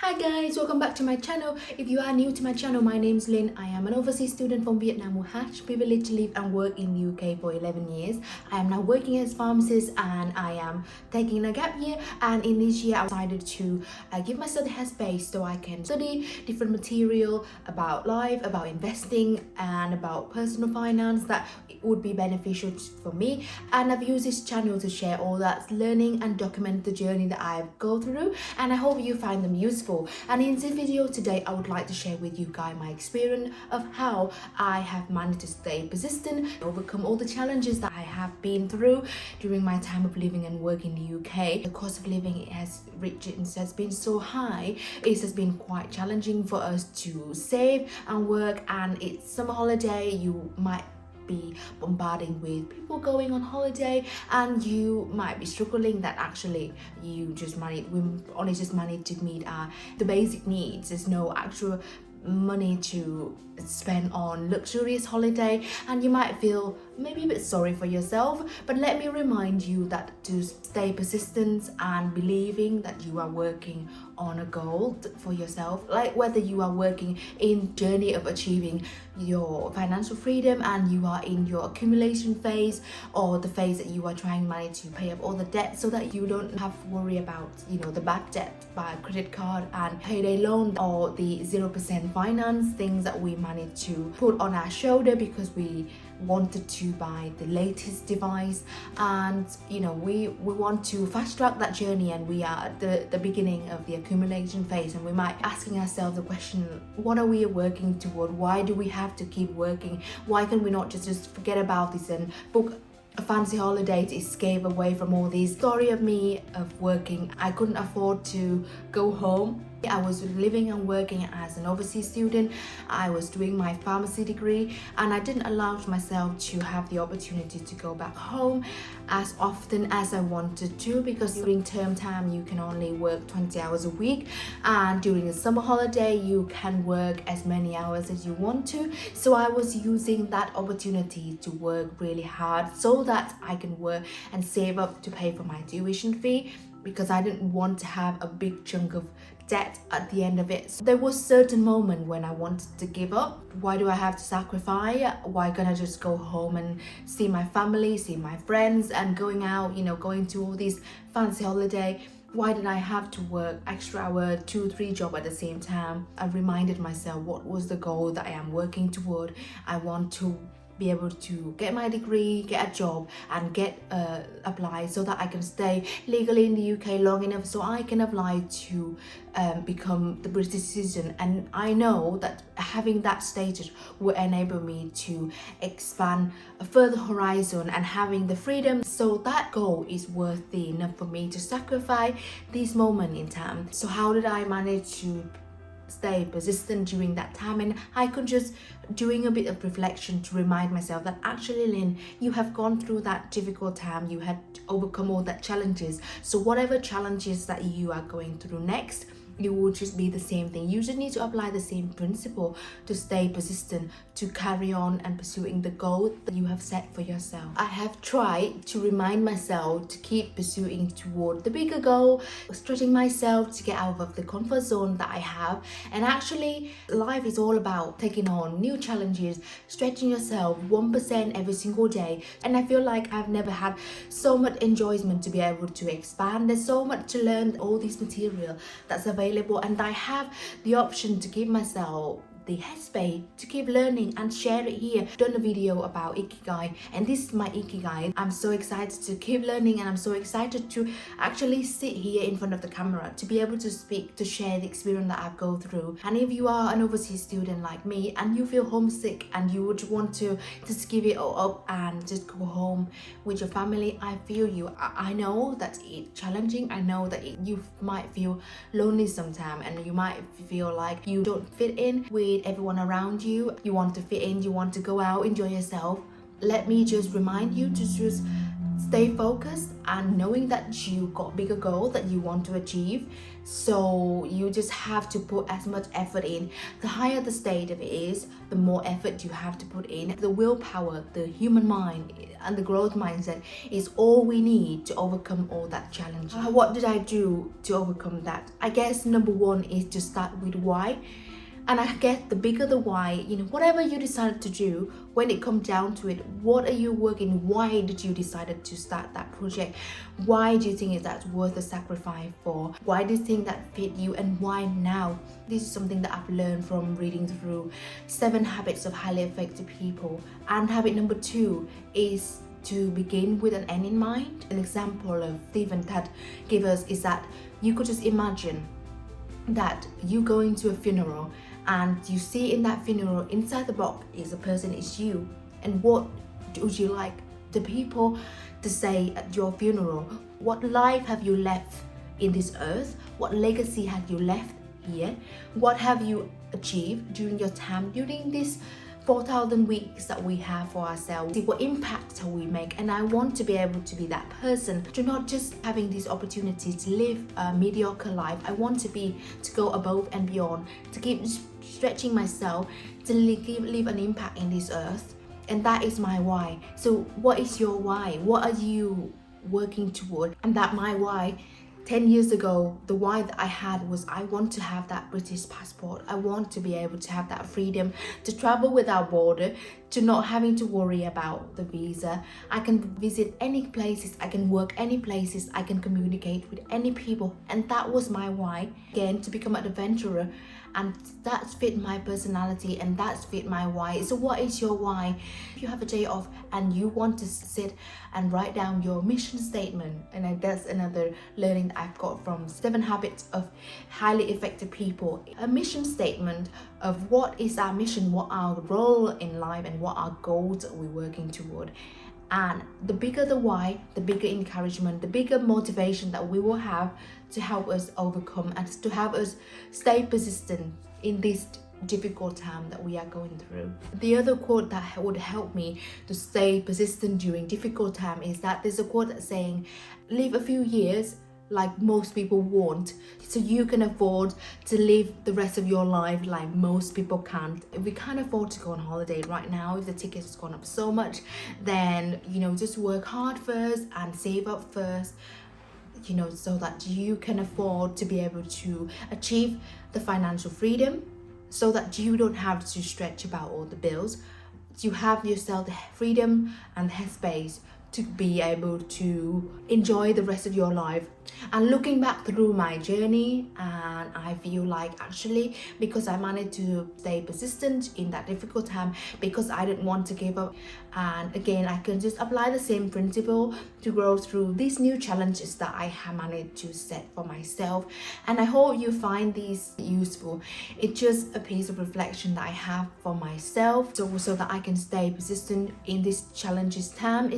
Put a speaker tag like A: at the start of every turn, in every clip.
A: Hi guys, welcome back to my channel. If you are new to my channel, my name's Lynn. I am an overseas student from Vietnam who had the privilege to live and work in the UK for 11 years. I am now working as a pharmacist and I am taking a gap year, and in this year I decided to give myself the headspace so I can study different material about life, about investing and about personal finance that would be beneficial for me. And I've used this channel to share all that learning and document the journey that I've gone through, and I hope you find them useful. And in this video today, I would like to share with you guys my experience of how I have managed to stay persistent, overcome all the challenges that I have been through during my time of living and working in the UK. The cost of living has been so high, it has been quite challenging for us to save and work, and it's summer holiday. You might be bombarding with people going on holiday and you might be struggling that actually we only just manage to meet the basic needs. There's no actual money to spend on luxurious holiday, and you might feel maybe a bit sorry for yourself. But let me remind you that to stay persistent and believing that you are working on a goal for yourself, like whether you are working in journey of achieving your financial freedom and you are in your accumulation phase, or the phase that you are trying to manage to pay up all the debt so that you don't have to worry about the bad debt by credit card and payday loan, or the 0% finance things that we managed to put on our shoulder because we wanted to buy the latest device. And we want to fast track that journey, and we are at the beginning of the accumulation phase, and we might be asking ourselves the question, what are we working toward? Why do we have to keep working? Why can we not just forget about this and book a fancy holiday to escape away from all this? Story of me of working, I couldn't afford to go home. I was living and working as an overseas student. I was doing my pharmacy degree, and I didn't allow myself to have the opportunity to go back home as often as I wanted to, because during term time you can only work 20 hours a week, and during the summer holiday you can work as many hours as you want to. So I was using that opportunity to work really hard so that I can work and save up to pay for my tuition fee, because I didn't want to have a big chunk of debt at the end of it. So there was certain moment when I wanted to give up. Why do I have to sacrifice? Why can't I just go home and see my family, see my friends, and going out, going to all these fancy holiday? Why did I have to work extra hour, 2-3 jobs at the same time? I reminded myself, what was the goal that I am working toward? I want to be able to get my degree, get a job, and get apply so that I can stay legally in the UK long enough so I can apply to become the British citizen. And I know that having that status will enable me to expand a further horizon and having the freedom. So that goal is worthy enough for me to sacrifice this moment in time. So how did I manage to stay persistent during that time? And I could just doing a bit of reflection to remind myself that actually, Lynn, you have gone through that difficult time, you had overcome all that challenges. So whatever challenges that you are going through next, it will just be the same thing. You just need to apply the same principle to stay persistent, to carry on and pursuing the goal that you have set for yourself. I have tried to remind myself to keep pursuing toward the bigger goal, stretching myself to get out of the comfort zone that I have. And actually, life is all about taking on new challenges, stretching yourself 1% every single day. And I feel like I've never had so much enjoyment to be able to expand. There's so much to learn, all this material that's available, and I have the option to give myself the headspace to keep learning and share it here. I've done a video about Ikigai, and this is my Ikigai. I'm so excited to keep learning, and I'm so excited to actually sit here in front of the camera to be able to speak, to share the experience that I've gone through. And if you are an overseas student like me and you feel homesick and you would want to just give it all up and just go home with your family, I feel you. I know that it's challenging. I know that you might feel lonely sometimes, and you might feel like you don't fit in with everyone around you. You want to fit in, you want to go out, enjoy yourself. Let me just remind you to just stay focused and knowing that you got bigger goal that you want to achieve. So you just have to put as much effort in. The higher the state of it is, the more effort you have to put in. The willpower, the human mind and the growth mindset is all we need to overcome all that challenge. What did I do to overcome that? I guess number one is to start with why. And I guess the bigger the why, whatever you decided to do, when it comes down to it, what are you working? Why did you decide to start that project? Why do you think that's worth the sacrifice for? Why do you think that fit you, and why now? This is something that I've learned from reading through 7 Habits of Highly Effective People. And habit number 2 is to begin with an end in mind. An example of Stephen that gave us is that you could just imagine that you going to a funeral and you see in that funeral inside the box is a person, is you, and what would you like the people to say at your funeral? What life have you left in this earth? What legacy have you left here? What have you achieved during your time, during this 4,000 weeks that we have for ourselves? See what impact we make. And I want to be able to be that person, to not just having this opportunity to live a mediocre life. I want to go above and beyond, to keep stretching myself, to leave an impact in this earth. And that is my why. So what is your why? What are you working toward? And that my why, 10 years ago, the why that I had was I want to have that British passport. I want to be able to have that freedom to travel without border, to not having to worry about the visa. I can visit any places, I can work any places, I can communicate with any people. And that was my why. Again, to become an adventurer. And that's fit my personality, and that's fit my why. So what is your why? If you have a day off and you want to sit and write down your mission statement, and that's another learning that I've got from 7 Habits of Highly Effective People. A mission statement of what is our mission, what our role in life, and what our goals are we working toward. And the bigger the why, the bigger encouragement, the bigger motivation that we will have to help us overcome and to have us stay persistent in this difficult time that we are going through. The other quote that would help me to stay persistent during difficult time is that there's a quote that's saying, live a few years like most people won't, so you can afford to live the rest of your life like most people can't. If we can't afford to go on holiday right now, if the tickets has gone up so much, then just work hard first and save up first, so that you can afford to be able to achieve the financial freedom, so that you don't have to stretch about all the bills. You have yourself the freedom and the headspace to be able to enjoy the rest of your life. And looking back through my journey, and I feel like actually because I managed to stay persistent in that difficult time, because I didn't want to give up, and again I can just apply the same principle to grow through these new challenges that I have managed to set for myself. And I hope you find these useful. It's just a piece of reflection that I have for myself, so that I can stay persistent in this challenges time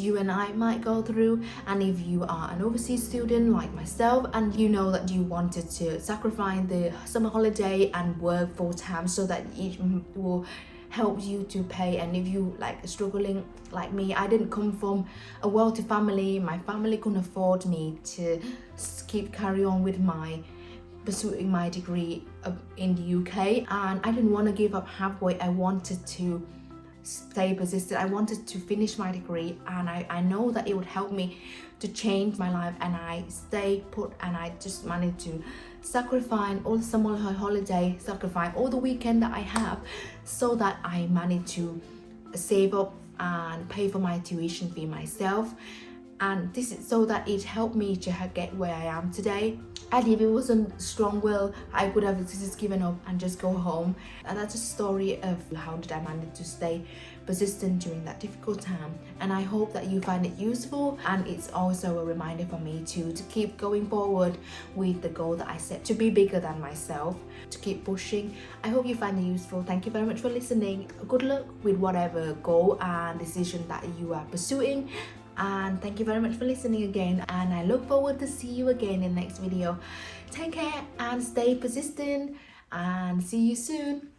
A: you and I might go through. And if you are an overseas student like myself, and you know that you wanted to sacrifice the summer holiday and work full time so that it will help you to pay, and if you like struggling like me, I didn't come from a wealthy family. My family couldn't afford me to carry on with pursuing my degree in the UK, and I didn't want to give up halfway. I wanted to stay persistent. I wanted to finish my degree, and I know that it would help me to change my life, and I stay put, and I just managed to sacrifice all the summer holiday, sacrifice all the weekend that I have, so that I managed to save up and pay for my tuition fee myself. And this is so that it helped me to get where I am today. And if it wasn't strong will, I would have just given up and just go home. And that's a story of how did I manage to stay persistent during that difficult time. And I hope that you find it useful, and it's also a reminder for me to keep going forward with the goal that I set, to be bigger than myself, to keep pushing. I hope you find it useful. Thank you very much for listening. Good luck with whatever goal and decision that you are pursuing. And thank you very much for listening again, and I look forward to see you again in the next video. Take care and stay persistent, and see you soon.